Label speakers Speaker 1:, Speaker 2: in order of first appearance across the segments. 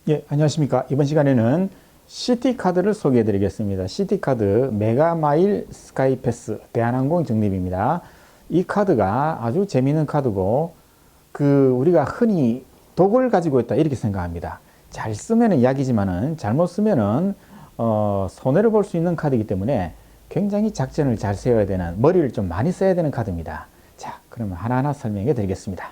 Speaker 1: 예, 안녕하십니까. 이번 시간에는 시티카드를 소개해 드리겠습니다. 시티카드 메가마일 스카이패스 대한항공 적립입니다. 이 카드가 아주 재미있는 카드고 우리가 흔히 독을 가지고 있다 이렇게 생각합니다. 잘 쓰면은 약이지만은 잘못 쓰면은 손해를 볼 수 있는 카드이기 때문에 굉장히 작전을 잘 세워야 되는, 머리를 좀 많이 써야 되는 카드입니다. 자, 그러면 하나하나 설명해 드리겠습니다.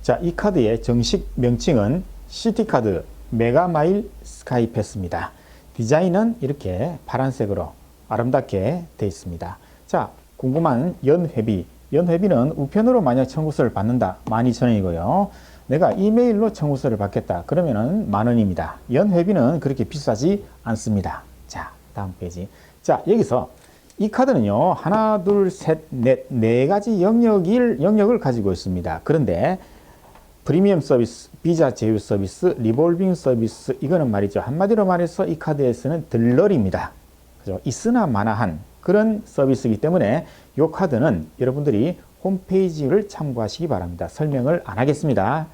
Speaker 1: 자, 이 카드의 정식 명칭은 시티카드 메가마일 스카이패스입니다. 디자인은 이렇게 파란색으로 아름답게 되어 있습니다. 자, 궁금한 연회비. 연회비는 우편으로 만약 청구서를 받는다. 12,000원이고요. 내가 이메일로 청구서를 받겠다. 그러면은 10,000원입니다. 연회비는 그렇게 비싸지 않습니다. 자, 다음 페이지. 자, 여기서 이 카드는요, 하나, 둘, 셋, 넷, 네 가지 영역을 가지고 있습니다. 그런데 프리미엄 서비스, 비자 제휴 서비스, 리볼빙 서비스, 이거는 말이죠. 한마디로 말해서 이 카드에서는 들러리입니다. 그죠? 있으나 마나한 그런 서비스이기 때문에 이 카드는 여러분들이 홈페이지를 참고하시기 바랍니다. 설명을 안 하겠습니다.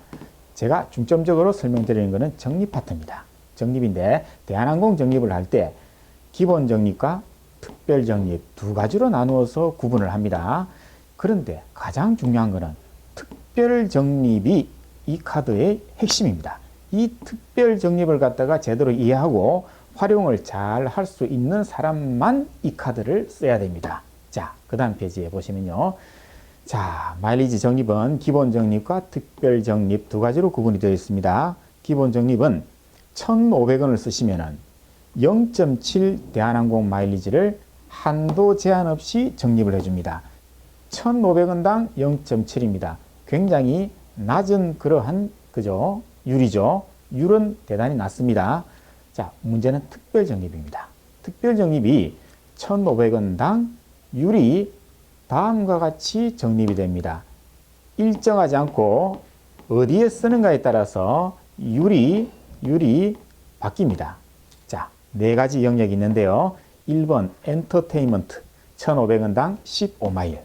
Speaker 1: 제가 중점적으로 설명드리는 것은 적립 파트입니다. 적립인데 대한항공 적립을 할 때 기본 적립과 특별 적립 두 가지로 나누어서 구분을 합니다. 그런데 가장 중요한 것은 특별 적립이 이 카드의 핵심입니다. 이 특별 적립을 갖다가 제대로 이해하고 활용을 잘 할 수 있는 사람만 이 카드를 써야 됩니다. 자, 그 다음 페이지에 보시면요. 자, 마일리지 적립은 기본 적립과 특별 적립 두 가지로 구분이 되어 있습니다. 기본 적립은 1,500원을 쓰시면은 0.7 대한항공 마일리지를 한도 제한 없이 적립을 해줍니다. 1,500원당 0.7입니다. 굉장히 낮은 그러한 율이죠. 율은 대단히 낮습니다. 자, 문제는 특별 적립입니다. 특별 적립이 1,500원당 율이 다음과 같이 적립이 됩니다. 일정하지 않고 어디에 쓰는가에 따라서 율이 바뀝니다. 자, 네 가지 영역이 있는데요. 1번 엔터테인먼트 1,500원당 15마일.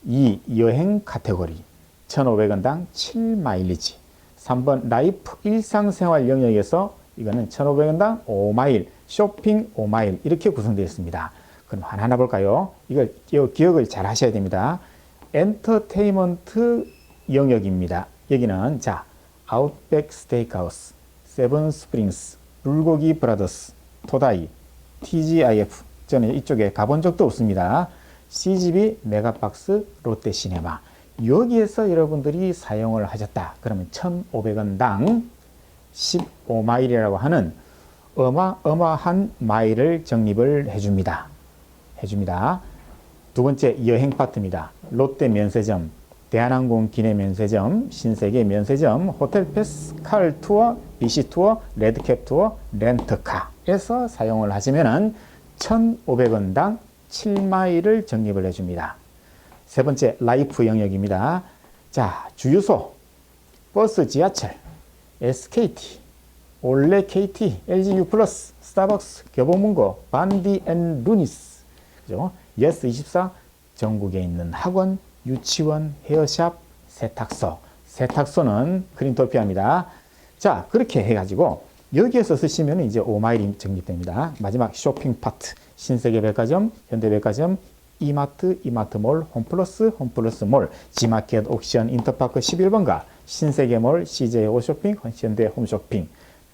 Speaker 1: 2. 여행 카테고리 1,500원당 7마일리지. 3번 라이프 일상생활 영역에서 이거는 1,500원당 5마일, 쇼핑 5마일 이렇게 구성되어 있습니다. 그럼 하나하나 볼까요? 이걸 기억을 잘 하셔야 됩니다. 엔터테인먼트 영역입니다. 여기는 자, 아웃백 스테이크하우스, 세븐 스프링스, 불고기 브라더스, 토다이, TGIF. 저는 이쪽에 가본 적도 없습니다. CGV, 메가박스, 롯데시네마. 여기에서 여러분들이 사용을 하셨다. 그러면 1,500원당 15마일이라고 하는 어마어마한 마일을 적립을 해줍니다. 두 번째 여행 파트입니다. 롯데 면세점, 대한항공 기내 면세점, 신세계 면세점, 호텔 패스, 칼 투어, BC 투어, 레드캡 투어, 렌트카에서 사용을 하시면은 1,500원당 7마일을 적립을 해줍니다. 세 번째 라이프 영역입니다. 자, 주유소, 버스, 지하철, SKT, 올레 KT, LGU 플러스, 스타벅스, 교보문고, 반디 앤 루니스, 그죠? 예스24, 전국에 있는 학원, 유치원, 헤어샵, 세탁소. 세탁소는 크린토피아입니다. 자, 그렇게 해가지고 여기에서 쓰시면 이제 5마일이 적립됩니다. 마지막 쇼핑 파트, 신세계백화점, 현대백화점, 이마트, 이마트몰, 홈플러스몰, 지마켓, 옥션, 인터파크 11번가, 신세계몰, CJ 오쇼핑, 현대 홈쇼핑.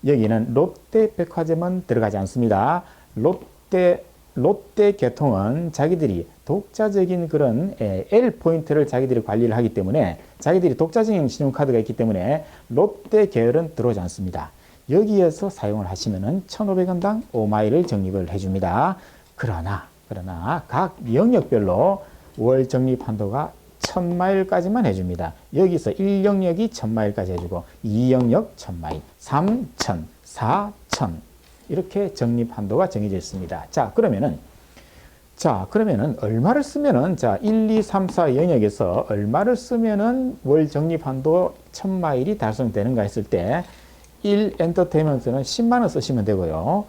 Speaker 1: 여기는 롯데백화점은 들어가지 않습니다. 롯데계통은 자기들이 독자적인 그런 L포인트를 자기들이 관리를 하기 때문에 자기들이 독자적인 신용카드가 있기 때문에 롯데 계열은 들어오지 않습니다. 여기에서 사용을 하시면은 1,500원당 5마일을 적립을 해줍니다. 그러나 각 영역별로 월 적립 한도가 1,000마일까지만 해줍니다. 여기서 1영역이 1,000마일까지 해주고 2영역 1,000마일, 3,000, 4,000 이렇게 적립 한도가 정해져 있습니다. 자, 그러면은 얼마를 쓰면은 1, 2, 3, 4 영역에서 얼마를 쓰면은 월 적립 한도 1,000마일이 달성되는가 했을 때 1. 엔터테인먼트는 10만 원 쓰시면 되고요.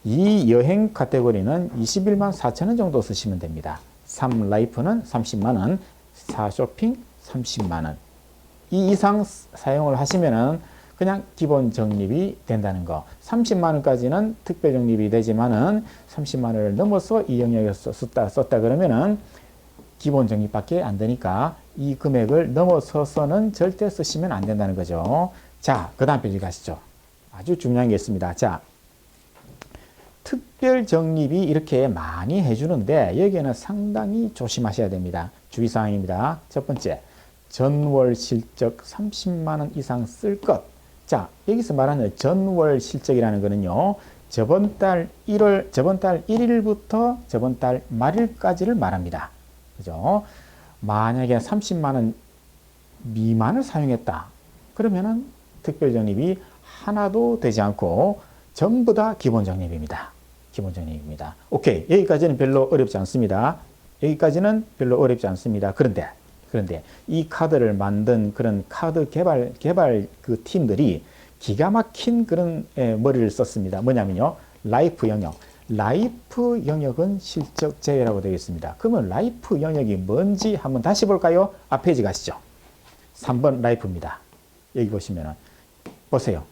Speaker 1: 2. 여행 카테고리는 21만 4천 원 정도 쓰시면 됩니다. 3. 라이프는 30만 원, 4. 쇼핑 30만 원. 이 이상 사용을 하시면은 그냥 기본 적립이 된다는 거. 30만 원까지는 특별 적립이 되지만은 30만 원을 넘어서 이 영역에서 썼다 그러면은 기본 적립밖에 안 되니까 이 금액을 넘어서서는 절대 쓰시면 안 된다는 거죠. 자, 그 다음 페이지 가시죠. 아주 중요한 게 있습니다. 자, 특별 적립이 이렇게 많이 해주는데 여기에는 상당히 조심하셔야 됩니다. 주의사항입니다. 첫 번째, 전월 실적 30만 원 이상 쓸 것. 자, 여기서 말하는 전월 실적이라는 거는요, 저번 달 1일부터 저번 달 말일까지를 말합니다. 그죠? 만약에 30만 원 미만을 사용했다. 그러면은 특별적립이 하나도 되지 않고 전부 다 기본적립입니다. 기본적립입니다. 오케이. 여기까지는 별로 어렵지 않습니다. 여기까지는 별로 어렵지 않습니다. 그런데 이 카드를 만든 그런 카드 개발 그 팀들이 기가 막힌 그런 머리를 썼습니다. 뭐냐면요. 라이프 영역은 실적 제외라고 되어 있습니다. 그러면 라이프 영역이 뭔지 한번 다시 볼까요? 앞 페이지 가시죠. 3번 라이프입니다. 여기 보시면은 보세요.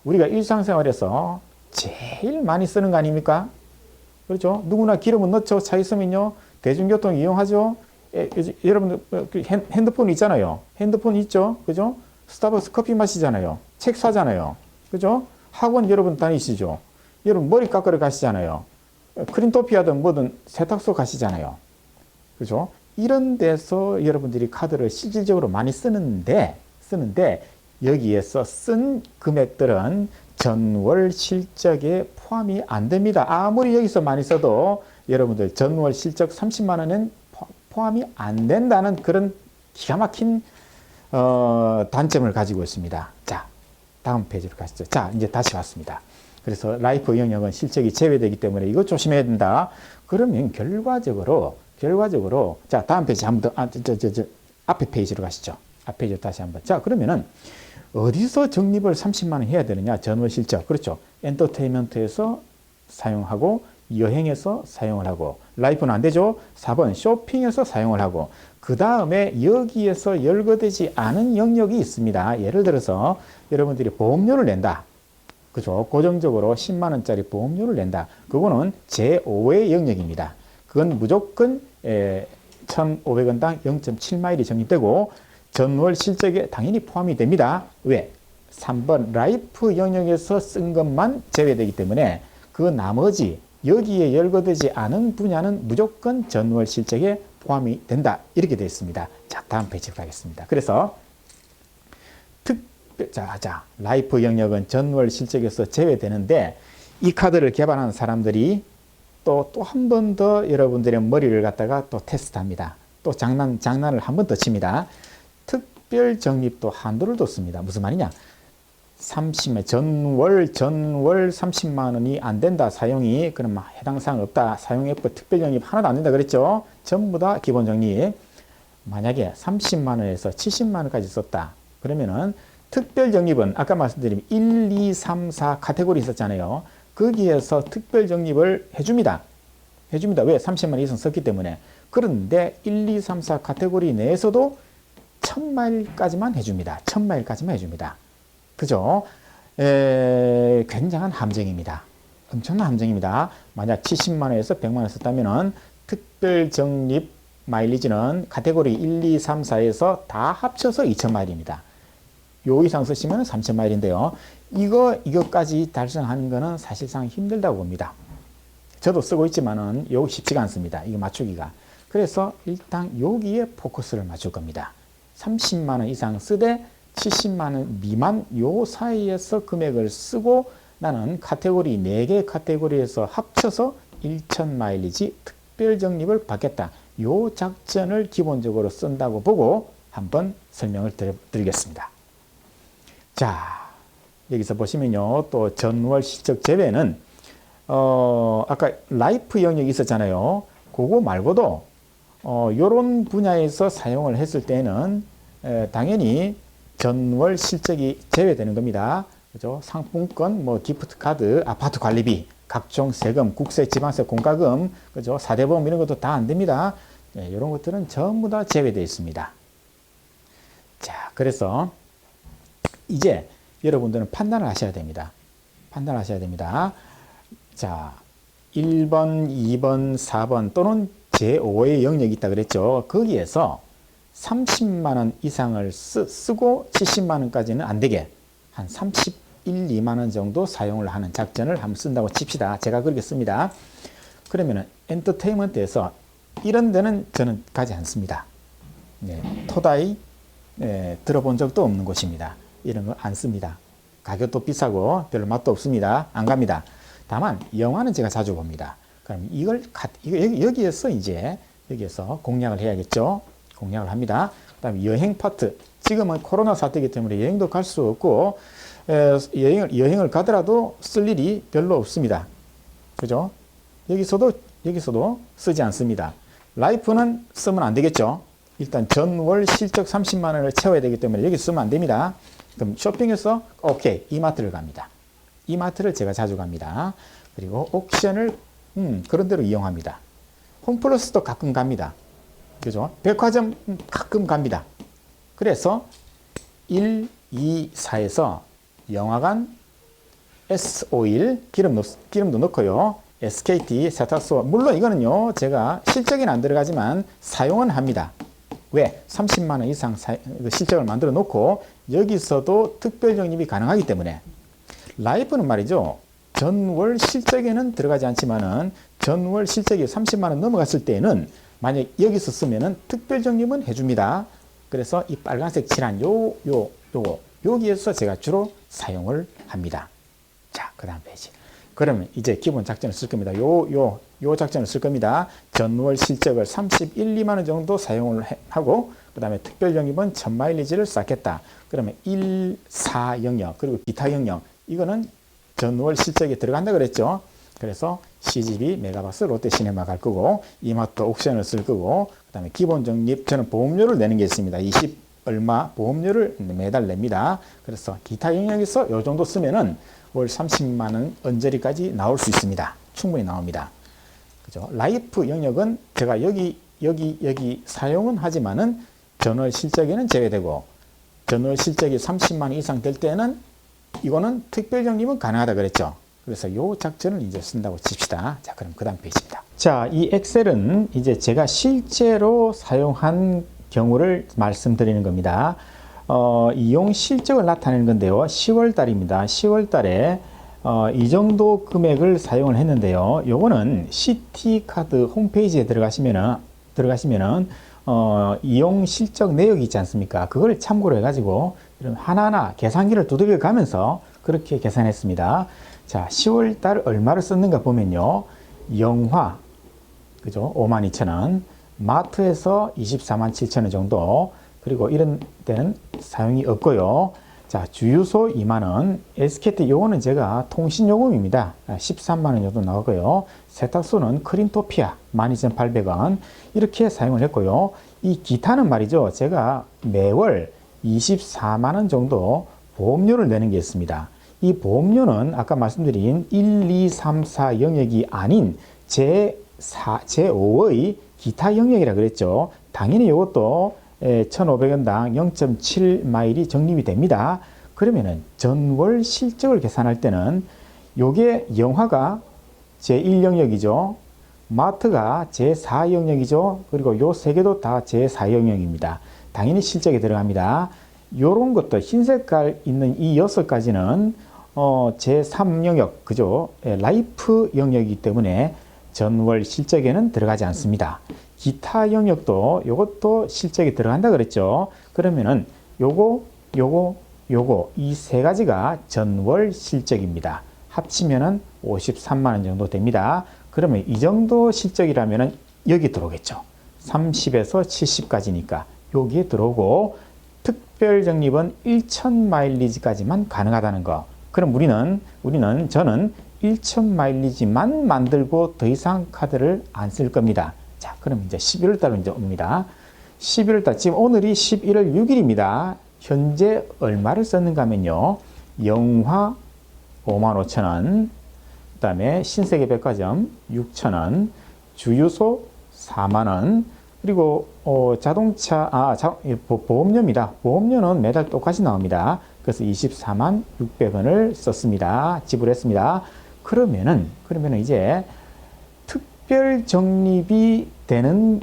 Speaker 1: 우리가 일상생활에서 제일 많이 쓰는 거 아닙니까? 그렇죠? 누구나 기름은 넣죠. 차 있으면요. 대중교통 이용하죠. 여러분들 핸드폰 있잖아요. 핸드폰 있죠. 그죠? 스타벅스 커피 마시잖아요. 책 사잖아요. 그죠? 학원 여러분 다니시죠. 여러분 머리 깎으러 가시잖아요. 크린토피 하든 뭐든 세탁소 가시잖아요. 그죠? 이런 데서 여러분들이 카드를 실질적으로 많이 쓰는데 여기에서 쓴 금액들은 전월 실적에 포함이 안 됩니다. 아무리 여기서 많이 써도 여러분들 전월 실적 30만 원은 포함이 안 된다는 그런 기가 막힌 단점을 가지고 있습니다. 자, 다음 페이지로 가시죠. 자, 이제 다시 왔습니다. 그래서 라이프 영역은 실적이 제외되기 때문에 이거 조심해야 된다. 그러면 결과적으로 자, 다음 페이지 한번 더 앞에 페이지로 가시죠. 앞 페이지로 다시 한번. 자, 그러면은 어디서 적립을 30만 원 해야 되느냐? 전월 실적. 그렇죠. 엔터테인먼트에서 사용하고 여행에서 사용을 하고 라이프는 안 되죠. 4번 쇼핑에서 사용을 하고 그 다음에 여기에서 열거되지 않은 영역이 있습니다. 예를 들어서 여러분들이 보험료를 낸다. 그죠? 고정적으로 10만 원짜리 보험료를 낸다. 그거는 제5의 영역입니다. 그건 무조건 1,500원당 0.7마일이 적립되고 전월 실적에 당연히 포함이 됩니다. 왜? 3번 라이프 영역에서 쓴 것만 제외되기 때문에 그 나머지 여기에 열거되지 않은 분야는 무조건 전월 실적에 포함이 된다. 이렇게 되어 있습니다. 자, 다음 페이지로 가겠습니다. 그래서 라이프 영역은 전월 실적에서 제외되는데 이 카드를 개발한 사람들이 또 한 번 더 여러분들의 머리를 갖다가 또 테스트합니다. 또 장난을 한 번 더 칩니다. 특별 적립도 한도를 뒀습니다. 무슨 말이냐? 30만 전월 30만 원이 안 된다. 사용이 그러면 해당 사항 없다. 사용액부 특별 적립 하나도 안 된다 그랬죠? 전부 다 기본 적립. 만약에 30만 원에서 70만 원까지 썼다. 그러면은 특별 적립은 아까 말씀드린 1, 2, 3, 4 카테고리 있었잖아요. 거기에서 특별 적립을 해줍니다. 왜? 30만 원 이상 썼기 때문에. 그런데 1, 2, 3, 4 카테고리 내에서도 1000마일까지만 해줍니다. 1000마일까지만 해줍니다. 그죠? 굉장한 함정입니다. 엄청난 함정입니다. 만약 70만 원에서 100만 원 썼다면은 특별 적립 마일리지는 카테고리 1, 2, 3, 4에서 다 합쳐서 2000마일입니다. 요 이상 쓰시면 3000마일인데요. 이거까지 달성하는 거는 사실상 힘들다고 봅니다. 저도 쓰고 있지만은 요 쉽지가 않습니다. 이거 맞추기가. 그래서 일단 여기에 포커스를 맞출 겁니다. 30만 원 이상 쓰되 70만 원 미만 요 사이에서 금액을 쓰고 나는 카테고리 4개 카테고리에서 합쳐서 1000마일리지 특별 적립을 받겠다. 요 작전을 기본적으로 쓴다고 보고 한번 설명을 드리겠습니다. 자, 여기서 보시면요. 또 전월 실적 제외는 아까 라이프 영역이 있었잖아요. 그거 말고도 요런 분야에서 사용을 했을 때는 당연히 전월 실적이 제외되는 겁니다. 그죠? 상품권, 뭐 기프트 카드, 아파트 관리비, 각종 세금, 국세, 지방세, 공과금, 그죠? 사대보험 이런 것도 다 안 됩니다. 이런 것들은 전부 다 제외되어 있습니다. 자, 그래서 이제 여러분들은 판단을 하셔야 됩니다. 판단하셔야 됩니다. 자, 1번, 2번, 4번 또는 제5의 영역이 있다 그랬죠. 거기에서 30만 원 이상을 쓰고 70만 원까지는 안 되게 한 31, 2만 원 정도 사용을 하는 작전을 한번 쓴다고 칩시다. 제가 그렇게 씁니다. 그러면은 엔터테인먼트에서 이런 데는 저는 가지 않습니다. 네, 토다이 들어본 적도 없는 곳입니다. 이런 거 안 씁니다. 가격도 비싸고 별로 맛도 없습니다. 안 갑니다. 다만 영화는 제가 자주 봅니다. 그럼 여기에서 여기에서 공략을 해야겠죠. 공략을 합니다. 그다음에 여행 파트. 지금은 코로나 사태이기 때문에 여행도 갈 수 없고 여행을 가더라도 쓸 일이 별로 없습니다. 그죠? 여기서도 쓰지 않습니다. 라이프는 쓰면 안 되겠죠. 일단 전월 실적 30만 원을 채워야 되기 때문에 여기 쓰면 안 됩니다. 그럼 쇼핑에서 오케이 이마트를 갑니다. 이마트를 제가 자주 갑니다. 그리고 옥션을 그런 대로 이용합니다. 홈플러스도 가끔 갑니다. 그죠? 백화점 가끔 갑니다. 그래서 1, 2, 4에서 영화관, S-오일, 기름도 넣고요. SKT, 세탁소. 물론 이거는요, 제가 실적에는 안 들어가지만 사용은 합니다. 왜? 30만 원 이상 실적을 만들어 놓고 여기서도 특별 적립이 가능하기 때문에 라이프는 말이죠. 전월 실적에는 들어가지 않지만은 전월 실적이 30만 원 넘어갔을 때에는 만약 여기서 쓰면은 특별 적립은 해줍니다. 그래서 이 빨간색 칠한 요거 여기에서 제가 주로 사용을 합니다. 자, 그 다음 페이지. 그러면 이제 기본 작전을 쓸 겁니다. 요 작전을 쓸 겁니다. 전월 실적을 31, 2만 원 정도 사용을 하고 그 다음에 특별 영입은 1000마일리지를 쌓겠다. 그러면 1, 4 영역 그리고 기타 영역 이거는 전월 실적에 들어간다 그랬죠. 그래서 CGV, 메가박스, 롯데시네마 갈 거고 이마트 옥션을 쓸 거고 그 다음에 기본 적립 저는 보험료를 내는 게 있습니다. 20 얼마 보험료를 매달 냅니다. 그래서 기타 영역에서 요 정도 쓰면은 월 30만 원 언저리까지 나올 수 있습니다. 충분히 나옵니다. 그죠? 라이프 영역은 제가 여기 사용은 하지만은 전월 실적에는 제외되고 전월 실적이 30만 원 이상 될 때는 이거는 특별 적립은 가능하다 그랬죠. 그래서 요 작전을 이제 쓴다고 칩시다. 자, 그럼 그 다음 페이지입니다. 자, 이 엑셀은 이제 제가 실제로 사용한 경우를 말씀드리는 겁니다. 이용 실적을 나타내는 건데요. 10월 달입니다. 10월 달에 이 정도 금액을 사용을 했는데요. 요거는 시티카드 홈페이지에 들어가시면은 이용 실적 내역이 있지 않습니까? 그걸 참고로 해가지고 하나하나 계산기를 두들겨 가면서 그렇게 계산했습니다. 자, 10월 달 얼마를 썼는가 보면요. 영화, 그죠? 52,000원. 마트에서 247,000원 정도. 그리고 이런 데는 사용이 없고요. 자, 주유소 2만원. SKT 요거는 제가 통신요금입니다. 13만원 정도 나오고요. 세탁소는 크린토피아 12,800원. 이렇게 사용을 했고요. 이 기타는 말이죠. 제가 매월 24만원 정도 보험료를 내는 게 있습니다. 이 보험료는 아까 말씀드린 1, 2, 3, 4 영역이 아닌 제5의 기타 영역이라 그랬죠. 당연히 이것도 1,500원당 0.7마일이 적립이 됩니다. 그러면은 전월 실적을 계산할 때는 요게 영화가 제1영역이죠. 마트가 제4영역이죠. 그리고 요 세 개도 다 제4영역입니다. 당연히 실적에 들어갑니다. 요런 것도 흰 색깔 있는 이 6가지는 제3영역, 그죠? 라이프 영역이기 때문에 전월 실적에는 들어가지 않습니다. 기타 영역도 요것도 실적에 들어간다 그랬죠. 그러면은 요거 이 세 가지가 전월 실적입니다. 합치면은 53만 원 정도 됩니다. 그러면 이 정도 실적이라면은 여기 들어오겠죠. 30에서 70까지니까 여기에 들어오고 특별 적립은 1,000마일리지까지만 가능하다는 거. 그럼 저는 1,000마일리지만 만들고 더 이상 카드를 안 쓸 겁니다. 자, 그럼 이제 11월 달로 이제 옵니다. 11월 달, 지금 오늘이 11월 6일입니다. 현재 얼마를 썼는가 하면요. 영화 55,000원, 그 다음에 신세계 백화점 6,000원, 주유소 4만원, 그리고 자동차, 보험료입니다. 보험료는 매달 똑같이 나옵니다. 그래서 24만 600원을 썼습니다. 지불했습니다. 그러면은 이제 특별 적립이 되는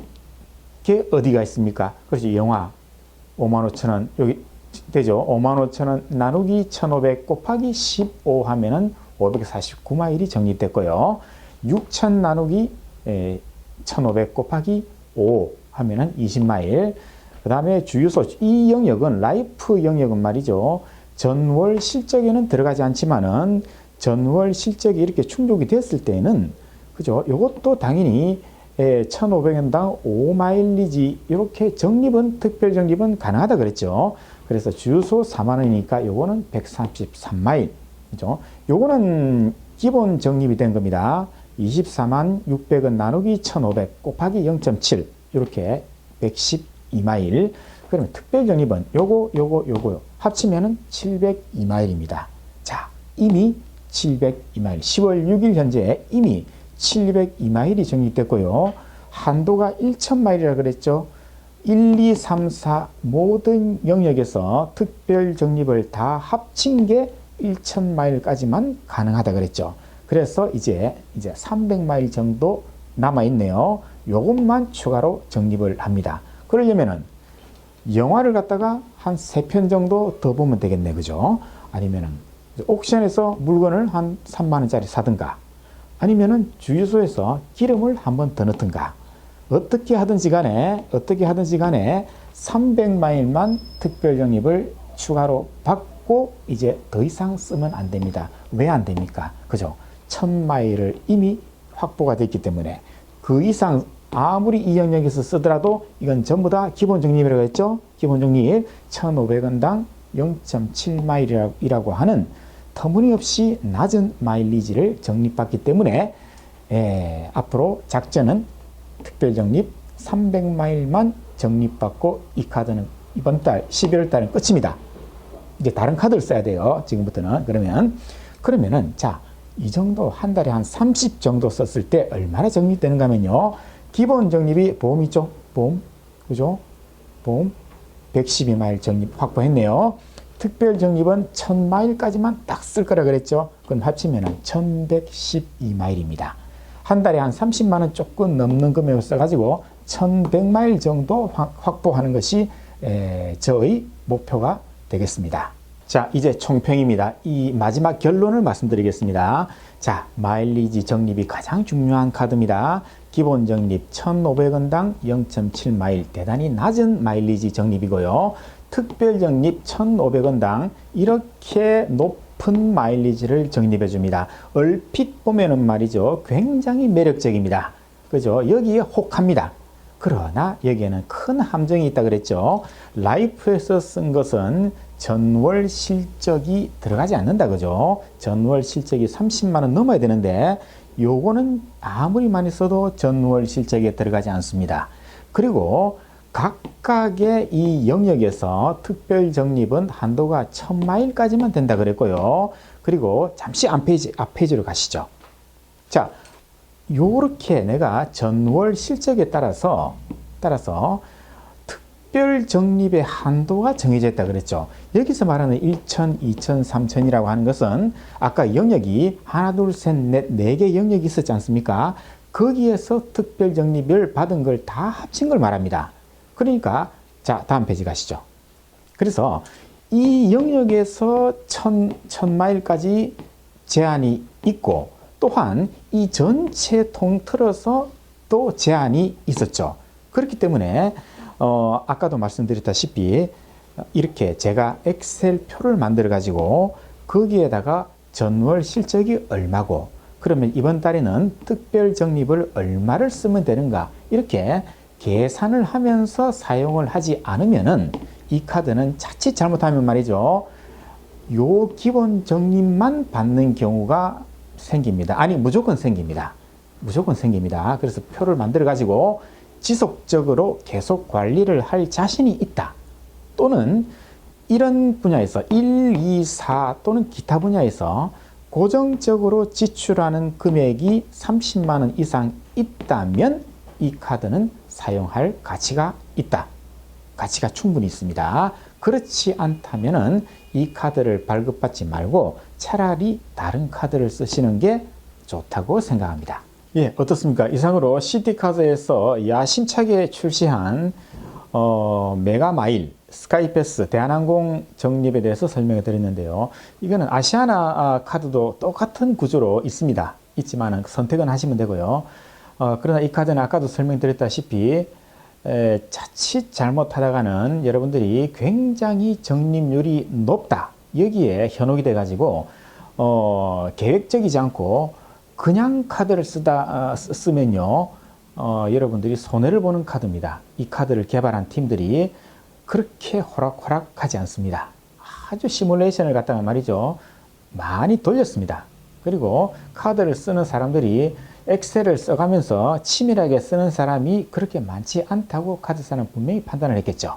Speaker 1: 게 어디가 있습니까? 그렇죠. 영화 55,000원 여기 되죠. 55,000원 나누기 1,500 곱하기 15 하면은 549마일이 적립됐고요. 6,000 나누기 1,500 곱하기 5 하면은 20마일. 그 다음에 주유소 이 영역은 라이프 영역은 말이죠. 전월 실적에는 들어가지 않지만은 전월 실적이 이렇게 충족이 됐을 때는 그죠? 이것도 당연히 1,500원당 5마일리지 이렇게 적립은 특별 적립은 가능하다 그랬죠. 그래서 주유소 4만 원이니까 요거는 133마일. 그죠? 요거는 기본 적립이 된 겁니다. 24만 600원 나누기 1,500 곱하기 0.7 이렇게 112마일. 그러면 특별 적립은 요거 합치면은 702마일입니다. 자, 이미 702마일. 10월 6일 현재 이미 702마일이 적립됐고요. 한도가 1,000마일이라 그랬죠. 1, 2, 3, 4 모든 영역에서 특별 적립을 다 합친 게 1,000마일까지만 가능하다 그랬죠. 그래서 이제 300마일 정도 남아 있네요. 요것만 추가로 적립을 합니다. 그러려면은 영화를 갖다가 한 3편 정도 더 보면 되겠네. 그죠? 아니면은 옥션에서 물건을 한 3만 원짜리 사든가 아니면은 주유소에서 기름을 한 번 더 넣든가 어떻게 하든지 간에 300마일만 특별 적립을 추가로 받고 이제 더 이상 쓰면 안 됩니다. 왜 안 됩니까? 그죠? 1,000마일을 이미 확보가 됐기 때문에 그 이상 아무리 이 영역에서 쓰더라도 이건 전부 다 기본 적립이라고 했죠? 기본 적립 1,500원당 0.7마일이라고 하는 터무니없이 낮은 마일리지를 적립받기 때문에 앞으로 작전은 특별 적립 300마일만 적립받고 이 카드는 이번 달 11월 달은 끝입니다. 이제 다른 카드를 써야 돼요. 지금부터는. 그러면은 자, 이 정도 한 달에 한 30 정도 썼을 때 얼마나 적립되는가 하면요. 기본 적립이 보험 있죠? 보험. 그죠? 보험 112마일 적립 확보했네요. 특별 적립은 1,000마일까지만 딱 쓸 거라 그랬죠? 그럼 합치면 1,112마일입니다. 한 달에 한 30만 원 조금 넘는 금액을 써가지고 1,100마일 정도 확보하는 것이 저의 목표가 되겠습니다. 자, 이제 총평입니다. 이 마지막 결론을 말씀드리겠습니다. 자, 마일리지 적립이 가장 중요한 카드입니다. 기본 적립 1,500원당 0.7마일 대단히 낮은 마일리지 적립이고요. 특별 적립 1,500원당 이렇게 높은 마일리지를 적립해 줍니다. 얼핏 보면은 말이죠. 굉장히 매력적입니다. 그죠? 여기에 혹합니다. 그러나 여기에는 큰 함정이 있다 그랬죠. 라이프에서 쓴 것은 전월 실적이 들어가지 않는다 그죠. 전월 실적이 30만 원 넘어야 되는데 요거는 아무리 많이 써도 전월 실적에 들어가지 않습니다. 그리고 각각의 이 영역에서 특별 적립은 한도가 1,000마일까지만 된다 그랬고요. 그리고 잠시 앞 페이지로 가시죠. 자, 요렇게 내가 전월 실적에 따라서 특별 적립의 한도가 정해져 있다 그랬죠. 여기서 말하는 1,000, 2,000, 3,000이라고 하는 것은 아까 영역이 하나, 둘, 셋, 넷, 4개 영역이 있었지 않습니까? 거기에서 특별 적립을 받은 걸 다 합친 걸 말합니다. 그러니까 자, 다음 페이지 가시죠. 그래서 이 영역에서 1,000마일까지 제한이 있고 또한 이 전체 통틀어서 또 제한이 있었죠. 그렇기 때문에 아까도 말씀드렸다시피 이렇게 제가 엑셀 표를 만들어 가지고 거기에다가 전월 실적이 얼마고 그러면 이번 달에는 특별 적립을 얼마를 쓰면 되는가 이렇게 계산을 하면서 사용을 하지 않으면은 이 카드는 자칫 잘못하면 말이죠. 요 기본 적립만 받는 경우가 생깁니다. 아니, 무조건 생깁니다. 무조건 생깁니다. 그래서 표를 만들어 가지고 지속적으로 계속 관리를 할 자신이 있다. 또는 이런 분야에서 1, 2, 4 또는 기타 분야에서 고정적으로 지출하는 금액이 30만 원 이상 있다면 이 카드는 사용할 가치가 있다. 가치가 충분히 있습니다. 그렇지 않다면은 이 카드를 발급받지 말고 차라리 다른 카드를 쓰시는 게 좋다고 생각합니다. 예, 어떻습니까? 이상으로 시티카드에서 야심차게 출시한 메가마일 스카이패스 대한항공 적립에 대해서 설명해 드렸는데요. 이거는 아시아나 카드도 똑같은 구조로 있지만 선택은 하시면 되고요. 그러나 이 카드는 아까도 설명드렸다시피 자칫 잘못하다가는 여러분들이 굉장히 적립률이 높다, 여기에 현혹이 돼 가지고 계획적이지 않고 그냥 카드를 쓰면요 여러분들이 손해를 보는 카드입니다. 이 카드를 개발한 팀들이 그렇게 호락호락하지 않습니다. 아주 시뮬레이션을 갖다가 말이죠 많이 돌렸습니다. 그리고 카드를 쓰는 사람들이 엑셀을 써가면서 치밀하게 쓰는 사람이 그렇게 많지 않다고 카드사는 분명히 판단을 했겠죠.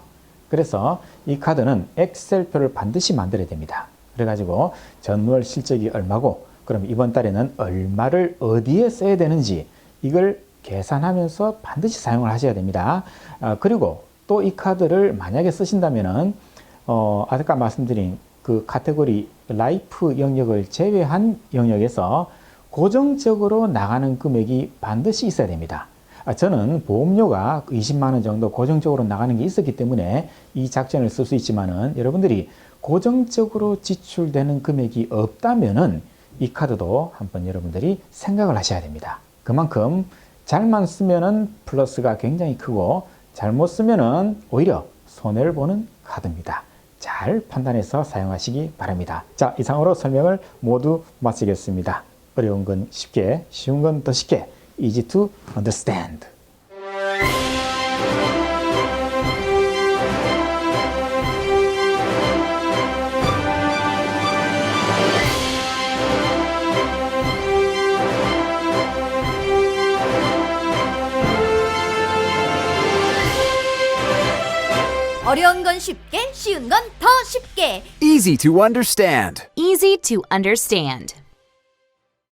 Speaker 1: 그래서 이 카드는 엑셀표를 반드시 만들어야 됩니다. 그래가지고 전월 실적이 얼마고 그럼 이번 달에는 얼마를 어디에 써야 되는지 이걸 계산하면서 반드시 사용을 하셔야 됩니다. 그리고 또 이 카드를 만약에 쓰신다면은 아까 말씀드린 그 카테고리 라이프 영역을 제외한 영역에서 고정적으로 나가는 금액이 반드시 있어야 됩니다. 저는 보험료가 20만 원 정도 고정적으로 나가는 게 있었기 때문에 이 작전을 쓸 수 있지만은 여러분들이 고정적으로 지출되는 금액이 없다면은 이 카드도 한번 여러분들이 생각을 하셔야 됩니다. 그만큼 잘만 쓰면은 플러스가 굉장히 크고 잘못 쓰면은 오히려 손해를 보는 카드입니다. 잘 판단해서 사용하시기 바랍니다. 자, 이상으로 설명을 모두 마치겠습니다. 어려운 건 쉽게, 쉬운 건 더 쉽게. Easy to understand.
Speaker 2: 어려운 건 쉽게, 쉬운 건 더 쉽게.
Speaker 3: Easy to understand.
Speaker 4: Easy to understand.